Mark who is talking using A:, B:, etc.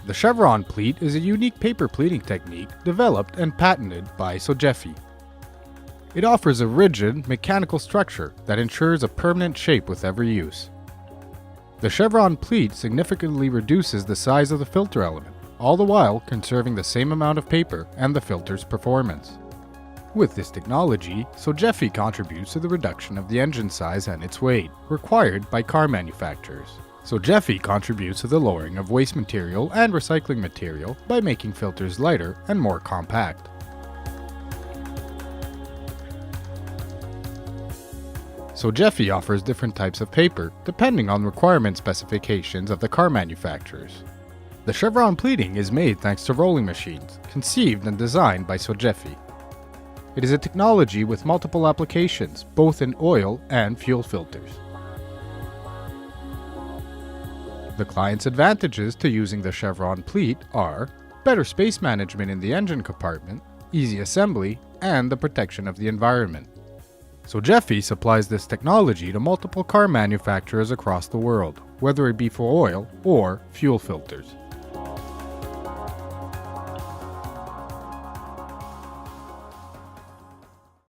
A: The Chevron pleat is a unique paper pleating technique developed and patented by Sogefi. It offers a rigid, mechanical structure that ensures a permanent shape with every use. The Chevron pleat significantly reduces the size of the filter element, all the while conserving the same amount of paper and the filter's performance. With this technology, Sogefi contributes to the reduction of the engine size and its weight, required by car manufacturers. Sogefi contributes to the lowering of waste material and recycling material by making filters lighter and more compact. Sogefi offers different types of paper depending on requirement specifications of the car manufacturers. The Chevron pleating is made thanks to rolling machines, conceived and designed by Sogefi. It is a technology with multiple applications, both in oil and fuel filters. The client's advantages to using the Chevron pleat are better space management in the engine compartment, easy assembly, and the protection of the environment. Sogefi supplies this technology to multiple car manufacturers across the world, whether it be for oil or fuel filters.